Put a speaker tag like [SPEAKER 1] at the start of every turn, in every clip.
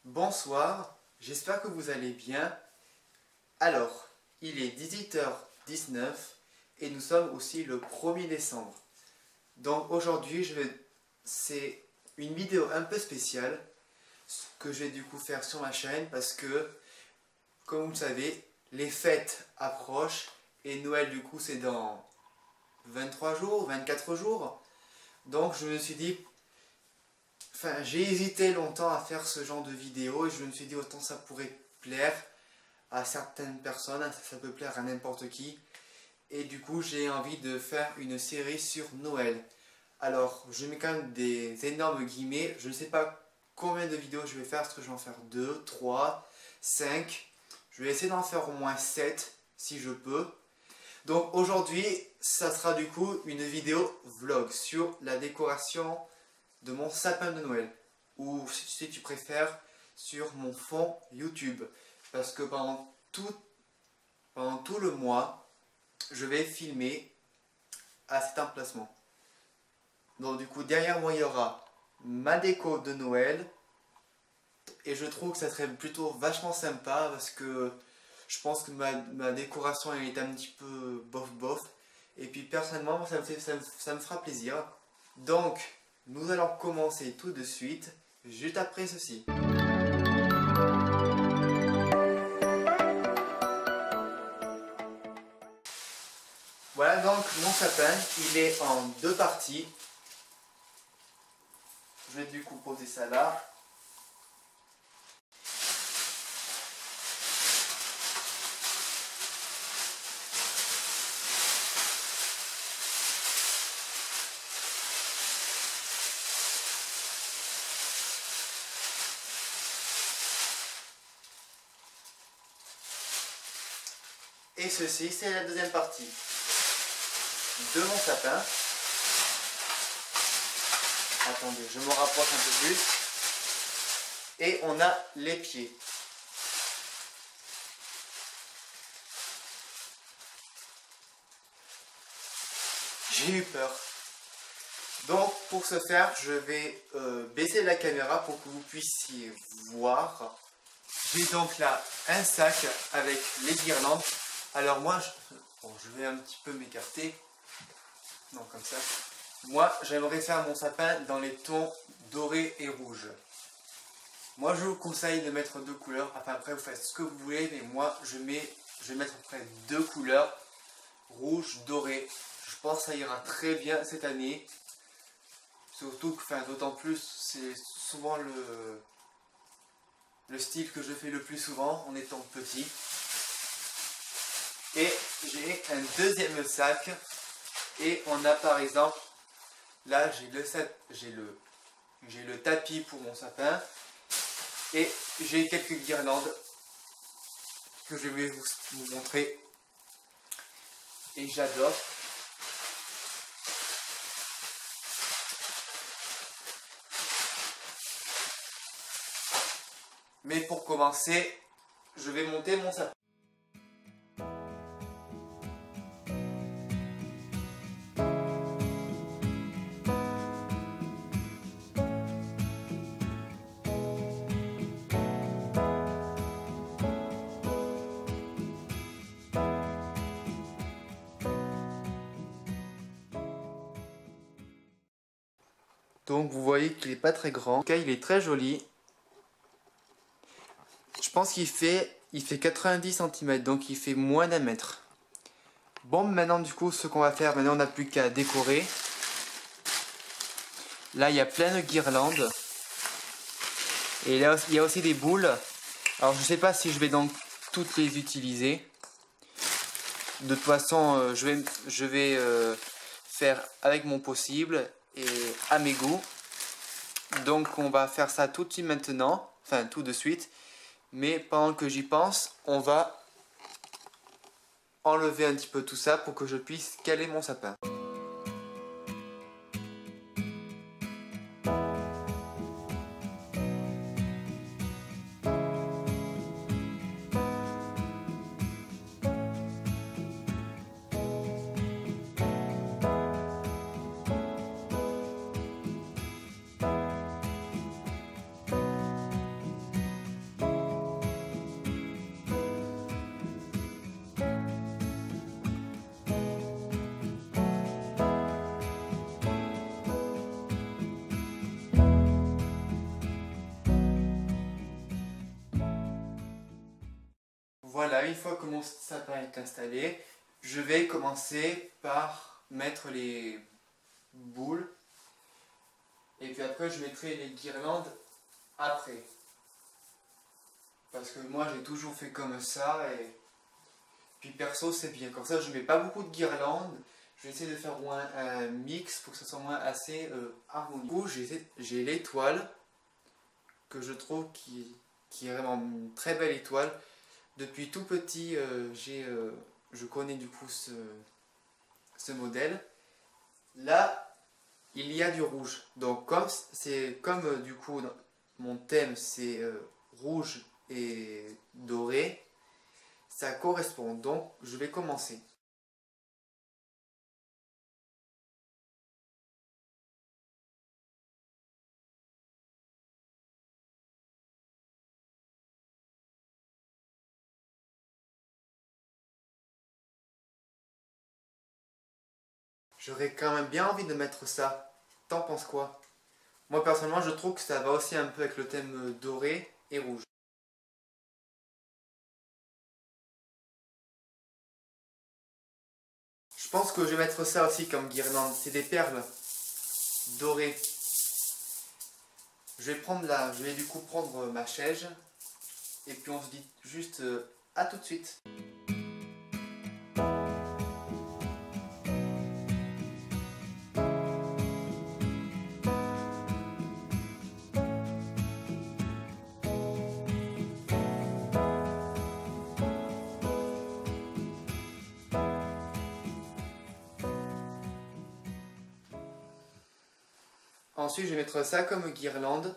[SPEAKER 1] Bonsoir, j'espère que vous allez bien. Alors, il est 18h19 et nous sommes aussi le 1er décembre. Donc aujourd'hui, c'est une vidéo un peu spéciale que je vais du coup faire sur ma chaîne parce que, comme vous le savez, les fêtes approchent et Noël du coup c'est dans 23 jours, 24 jours. Donc je me suis dit, j'ai hésité longtemps à faire ce genre de vidéo et je me suis dit autant ça pourrait plaire à certaines personnes, ça peut plaire à n'importe qui. Et du coup j'ai envie de faire une série sur Noël. Alors je mets quand même des énormes guillemets, je ne sais pas combien de vidéos je vais faire, est-ce que je vais en faire 2, 3, 5. Je vais essayer d'en faire au moins 7 si je peux. Donc aujourd'hui ça sera du coup une vidéo vlog sur la décoration de mon sapin de Noël, ou si tu préfères sur mon fond YouTube, parce que pendant tout le mois je vais filmer à cet emplacement. Donc du coup derrière moi il y aura ma déco de Noël et je trouve que ça serait plutôt vachement sympa parce que je pense que ma décoration elle est un petit peu bof bof et puis personnellement ça me fera plaisir. Donc nous allons commencer tout de suite, juste après ceci. Voilà donc mon sapin, il est en deux parties. Je vais du coup poser ça là. Et ceci, c'est la deuxième partie de mon sapin. Attendez, je me rapproche un peu plus. Et on a les pieds. J'ai eu peur. Donc pour ce faire, je vais baisser la caméra pour que vous puissiez voir. J'ai donc là un sac avec les guirlandes. Alors moi, je vais un petit peu m'écarter. Non, comme ça. Moi, j'aimerais faire mon sapin dans les tons dorés et rouges. Moi, je vous conseille de mettre deux couleurs. Enfin, après, vous faites ce que vous voulez. Mais moi, je vais mettre à peu près deux couleurs. Rouge, doré. Je pense que ça ira très bien cette année. Surtout que, d'autant plus, c'est souvent le style que je fais le plus souvent en étant petit. Et j'ai un deuxième sac et on a par exemple, là j'ai le tapis pour mon sapin et j'ai quelques guirlandes que je vais vous montrer et j'adore. Mais pour commencer, je vais monter mon sapin. Donc vous voyez qu'il n'est pas très grand. En tout cas, il est très joli. Je pense qu'il fait 90 cm, donc il fait moins d'un mètre. Bon, maintenant du coup, ce qu'on va faire, maintenant on n'a plus qu'à décorer. Là, il y a plein de guirlandes. Et là, il y a aussi des boules. Alors, je ne sais pas si je vais donc toutes les utiliser. De toute façon, je vais faire avec mon possible et à mes goûts. Donc, on va faire ça tout de suite maintenant. Enfin, tout de suite. Mais pendant que j'y pense, on va enlever un petit peu tout ça pour que je puisse caler mon sapin. Voilà, une fois que mon sapin est installé, je vais commencer par mettre les boules. Et puis après, je mettrai les guirlandes après. Parce que moi, j'ai toujours fait comme ça. Et puis perso, c'est bien. Comme ça, je mets pas beaucoup de guirlandes. Je vais essayer de faire un mix pour que ce soit moins assez harmonieux. Du coup, j'ai l'étoile que je trouve qui est vraiment une très belle étoile. Depuis tout petit, je connais du coup ce modèle. Là, il y a du rouge. Donc comme du coup mon thème c'est rouge et doré, ça correspond. Donc je vais commencer. J'aurais quand même bien envie de mettre ça. T'en penses quoi? Moi personnellement je trouve que ça va aussi un peu avec le thème doré et rouge. Je pense que je vais mettre ça aussi comme guirlande. C'est des perles dorées. Je vais du coup prendre ma chaise et puis on se dit juste à tout de suite. Ensuite, je vais mettre ça comme guirlande.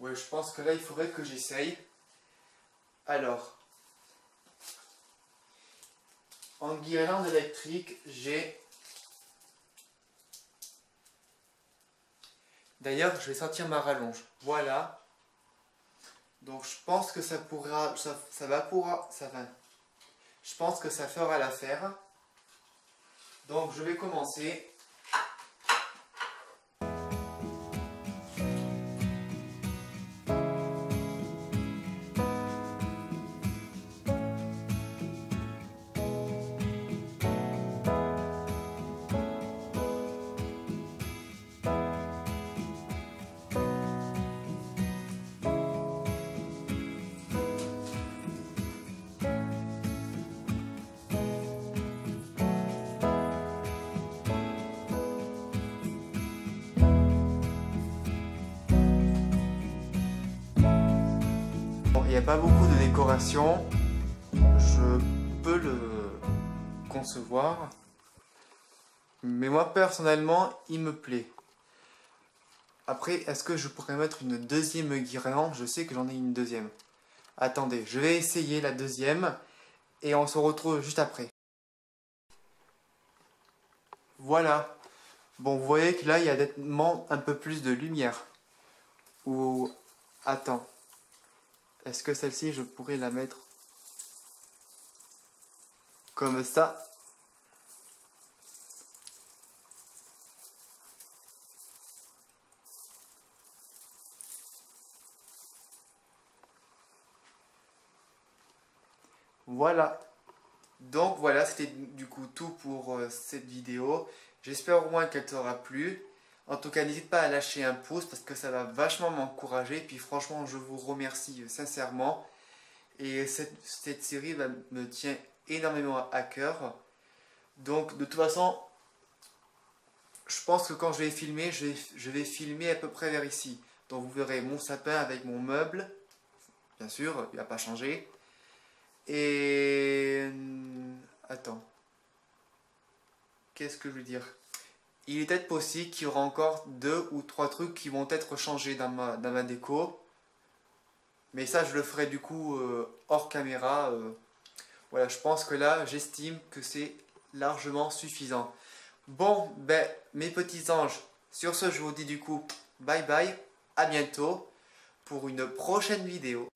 [SPEAKER 1] Ouais, je pense que là, il faudrait que j'essaye. Alors, en guirlande électrique, j'ai... D'ailleurs, je vais sortir ma rallonge. Voilà. Donc, je pense que ça pourra... Ça va. Je pense que ça fera l'affaire. Donc, je vais commencer. Il n'y a pas beaucoup de décoration, je peux le concevoir, mais moi personnellement il me plaît. Après, est-ce que je pourrais mettre une deuxième guirlande? Je sais que j'en ai une deuxième. Attendez, je vais essayer la deuxième et on se retrouve juste après. Voilà. Bon, vous voyez que là il y a nettement un peu plus de lumière. Ou... Attends. Est-ce que celle-ci, je pourrais la mettre comme ça? Voilà. Donc voilà, c'était du coup tout pour cette vidéo. J'espère au moins qu'elle t'aura plu. En tout cas, n'hésite pas à lâcher un pouce parce que ça va vachement m'encourager. Puis franchement, je vous remercie sincèrement. Et cette série me tient énormément à cœur. Donc de toute façon, je pense que quand je vais filmer, je vais filmer à peu près vers ici. Donc vous verrez mon sapin avec mon meuble. Bien sûr, il n'a pas changé. Et... Attends. Qu'est-ce que je veux dire? Il est peut-être possible qu'il y aura encore 2 ou 3 trucs qui vont être changés dans ma déco. Mais ça, je le ferai du coup hors caméra. Voilà, je pense que là, j'estime que c'est largement suffisant. Bon, ben, mes petits anges, sur ce, je vous dis du coup bye bye, à bientôt pour une prochaine vidéo.